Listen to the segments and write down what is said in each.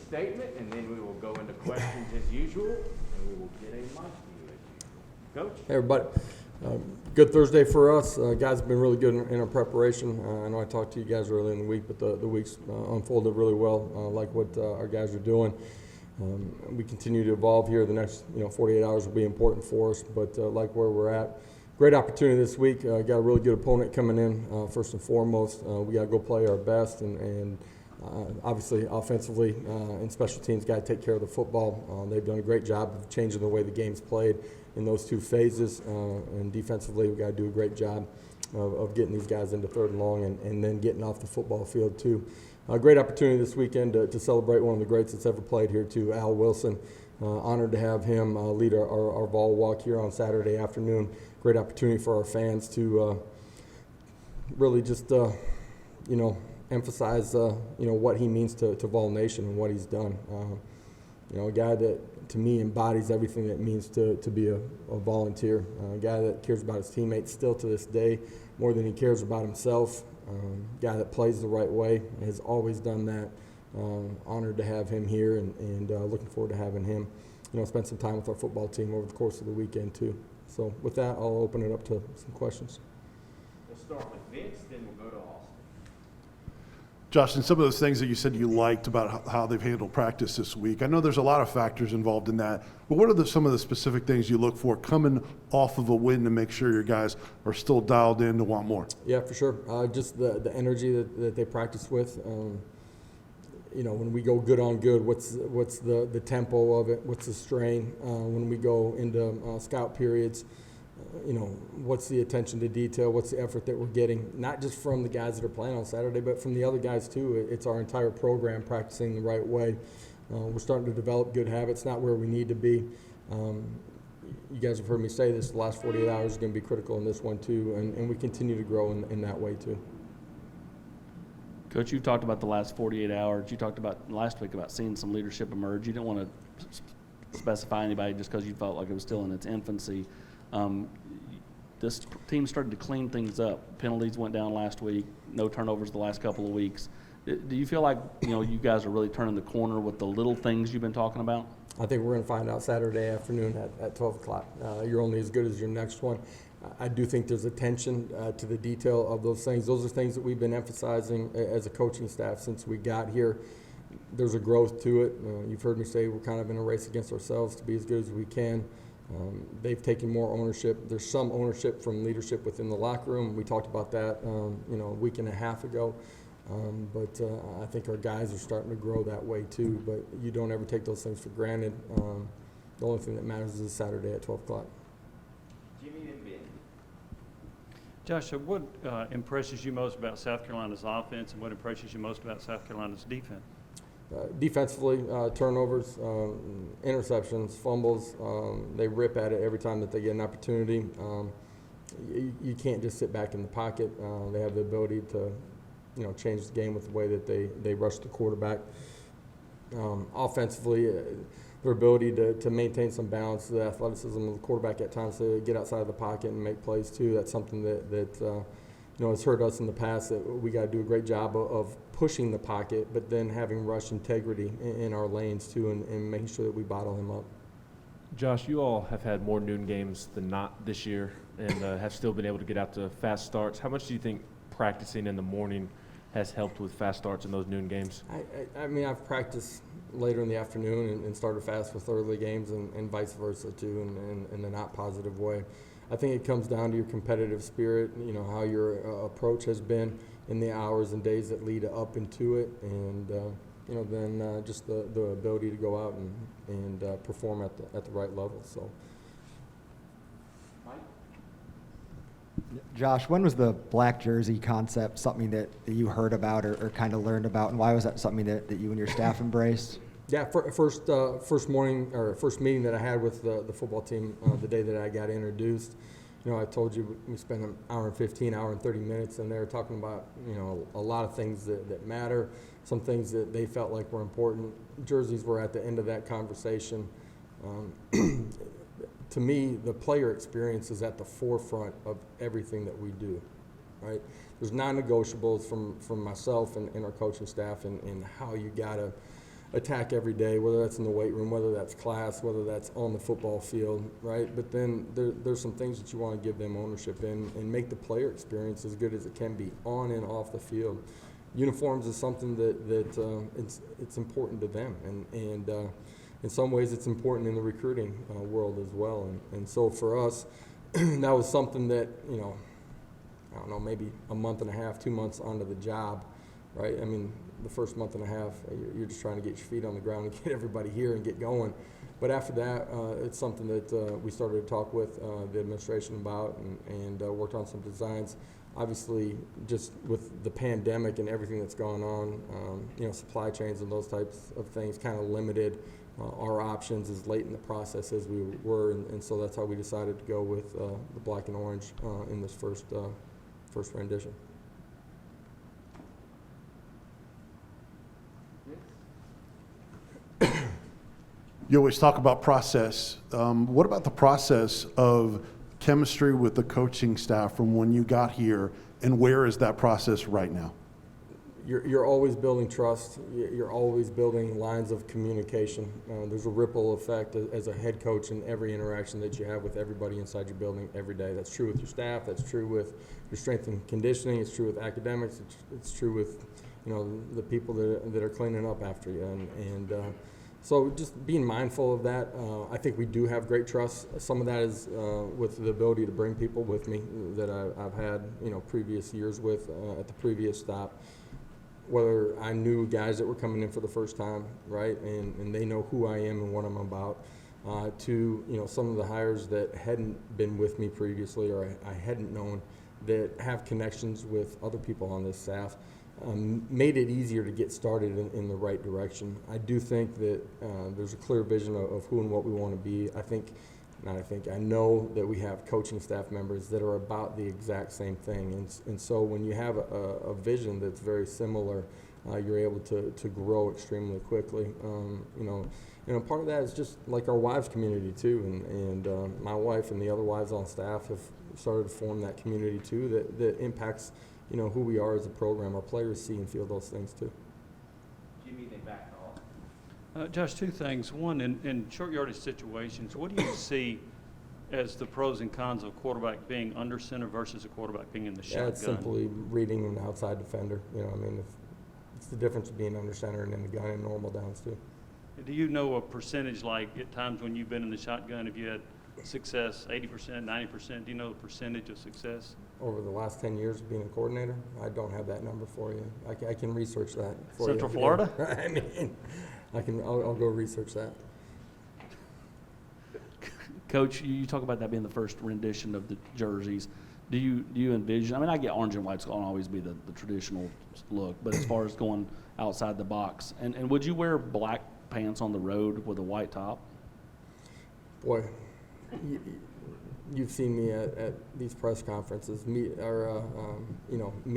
statement, and then we will go into questions as usual, and we will get a mic to you as usual. Coach? Hey, everybody. Good Thursday for us. Guys have been really good in our preparation. I know I talked to you guys earlier in the week, but the week's unfolded really well, like what our guys are doing. We continue to evolve here. The next 48 hours will be important for us, but like where we're at. Great opportunity this week. Got a really good opponent coming in, first and foremost. We got to go play our best, and obviously offensively and special teams got to take care of the football. They've done a great job of changing the way the game's played in those two phases, and defensively we got to do a great job of getting these guys into third and long and then getting off the football field too. A great opportunity this weekend to celebrate one of the greats that's ever played here too, Al Wilson. Honored to have him lead our ball walk here on Saturday afternoon. Great opportunity for our fans to really just emphasize what he means to Vol Nation and what he's done. A guy that to me embodies everything that it means to be a volunteer. A guy that cares about his teammates still to this day more than he cares about himself. Guy that plays the right way, has always done that. Honored to have him here, and looking forward to having him spend some time with our football team over the course of the weekend too. So with that, I'll open it up to some questions. We'll start with Vince, then we'll go to Austin. Josh, and some of those things that you said you liked about how they've handled practice this week, I know there's a lot of factors involved in that, but what are some of the specific things you look for coming off of a win to make sure your guys are still dialed in to want more? Yeah, for sure. Just the energy that they practice with. When we go good on good, what's the tempo of it? What's the strain? When we go into scout periods, what's the attention to detail? What's the effort that we're getting? Not just from the guys that are playing on Saturday, but from the other guys too. It's our entire program practicing the right way. We're starting to develop good habits, not where we need to be. You guys have heard me say this, the last 48 hours is going to be critical in this one too, and we continue to grow in that way too. Coach, you talked about the last 48 hours. You talked about last week about seeing some leadership emerge. You didn't want to specify anybody just because you felt like it was still in its infancy. This team started to clean things up. Penalties went down last week. No turnovers the last couple of weeks. Do you feel like you guys are really turning the corner with the little things you've been talking about? I think we're going to find out Saturday afternoon at 12 o'clock. You're only as good as your next one. I do think there's attention to the detail of those things. Those are things that we've been emphasizing as a coaching staff since we got here. There's a growth to it. You've heard me say we're kind of in a race against ourselves to be as good as we can. They've taken more ownership. There's some ownership from leadership within the locker room. We talked about that, a week and a half ago. But I think our guys are starting to grow that way too. But you don't ever take those things for granted. The only thing that matters is Saturday at 12 o'clock. Jimmy and Ben. Josh, what impresses you most about South Carolina's offense, and what impresses you most about South Carolina's defense? Defensively, turnovers, interceptions, fumbles, they rip at it every time that they get an opportunity. You can't just sit back in the pocket. They have the ability to, change the game with the way that they rush the quarterback. Offensively, their ability to maintain some balance, the athleticism of the quarterback at times to get outside of the pocket and make plays too. That's something that has hurt us in the past, that we got to do a great job of pushing the pocket, but then having rush integrity in our lanes too, and making sure that we bottle him up. Josh, you all have had more noon games than not this year, and have still been able to get out to fast starts. How much do you think practicing in the morning has helped with fast starts in those noon games? I mean, I've practiced later in the afternoon and started fast with early games, and vice versa too, in a not positive way. I think it comes down to your competitive spirit, how your approach has been in the hours and days that lead up into it, and then just the ability to go out and perform at the right level. So, Mike? Josh, when was the black jersey concept something that you heard about or kind of learned about, and why was that something that you and your staff embraced? Yeah, first meeting that I had with the football team the day that I got introduced. I told you we spent an hour and 15, hour and 30 minutes, and they were talking about a lot of things that matter, some things that they felt like were important. Jerseys were at the end of that conversation. To me, the player experience is at the forefront of everything that we do, right? There's non-negotiables from myself and our coaching staff and how you gotta attack every day, whether that's in the weight room, whether that's class, whether that's on the football field, right? But then there's some things that you want to give them ownership in and make the player experience as good as it can be on and off the field. Uniforms is something that it's important to them, and in some ways it's important in the recruiting world as well. And so for us, that was something that, I don't know, maybe a month and a half, 2 months onto the job, right? I mean, the first month and a half, you're just trying to get your feet on the ground and get everybody here and get going. But after that, it's something that we started to talk with the administration about and worked on some designs. Obviously, just with the pandemic and everything that's gone on, supply chains and those types of things kind of limited our options as late in the process as we were, and so that's how we decided to go with the black and orange in this first rendition. You always talk about process. What about the process of chemistry with the coaching staff from when you got here, and where is that process right now? You're always building trust. You're always building lines of communication. There's a ripple effect as a head coach in every interaction that you have with everybody inside your building every day. That's true with your staff. That's true with your strength and conditioning. It's true with academics. It's true with the people that are cleaning up after you. And so just being mindful of that. I think we do have great trust. Some of that is with the ability to bring people with me that I've had previous years with at the previous stop. Whether I knew guys that were coming in for the first time, right, and they know who I am and what I'm about, to some of the hires that hadn't been with me previously or I hadn't known that have connections with other people on this staff, made it easier to get started in the right direction. I do think that there's a clear vision of who and what we want to be. I know that we have coaching staff members that are about the exact same thing. And so when you have a vision that's very similar, you're able to grow extremely quickly. Part of that is just like our wives community too. And my wife and the other wives on staff have started to form that community too that impacts, who we are as a program. Our players see and feel those things too. Jimmy, they backed off. Josh, two things. One, in short yardage situations, what do you see as the pros and cons of a quarterback being under center versus a quarterback being in the shotgun? Yeah, it's simply reading an outside defender. It's the difference being under center and in the gun and normal downs too. Do you know a percentage, like at times when you've been in the shotgun, if you had success, 80%, 90%, do you know the percentage of success? Over the last 10 years of being a coordinator, I don't have that number for you. I can research that for Central you. Florida? I'll go research that. Coach, you talk about that being the first rendition of the jerseys. Do you envision? I get orange and white's going to always be the traditional look, but as far as going outside the box, and would you wear black pants on the road with a white top? Boy, you've seen me at these press conferences. Me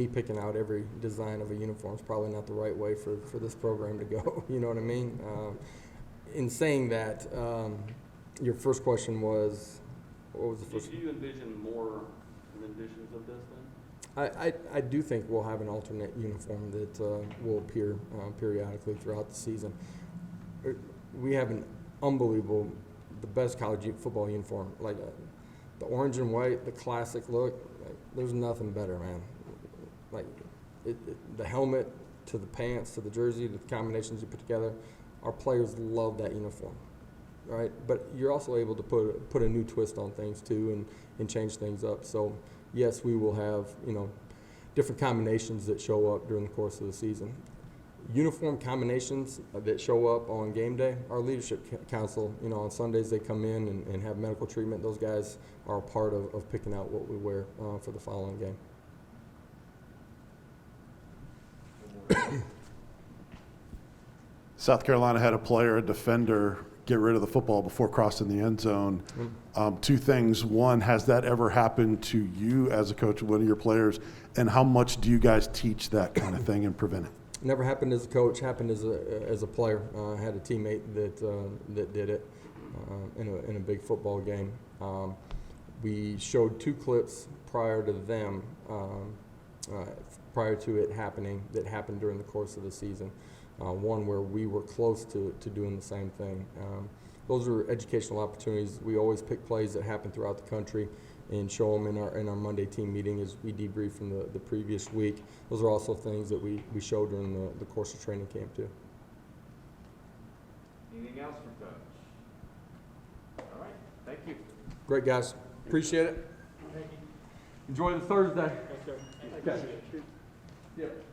picking out every design of a uniform is probably not the right way for this program to go. You know what I mean? In saying that, your first question was, what was the first? Do you envision more renditions of this then? I do think we'll have an alternate uniform that will appear periodically throughout the season. We have an unbelievable, the best college football uniform. Like the orange and white, the classic look, there's nothing better, man. The helmet to the pants to the jersey, the combinations you put together, our players love that uniform, right? But you're also able to put a new twist on things too and change things up. So yes, we will have different combinations that show up during the course of the season. Uniform combinations that show up on game day, our leadership council, on Sundays they come in and have medical treatment. Those guys are a part of picking out what we wear for the following game. South Carolina had a player, a defender, get rid of the football before crossing the end zone. Two things. One, has that ever happened to you as a coach of one of your players? And how much do you guys teach that kind of thing and prevent it? Never happened as a coach, happened as a player. I had a teammate that did it in a big football game. We showed two clips prior to them, prior to it happening, that happened during the course of the season. one where we were close to doing the same thing. Those are educational opportunities. We always pick plays that happen throughout the country and show them in our Monday team meeting as we debrief from the previous week. Those are also things that we show during the course of training camp too. Anything else for Coach? All right, thank you. Great, guys. Appreciate it. Enjoy the Thursday. Okay. Yep.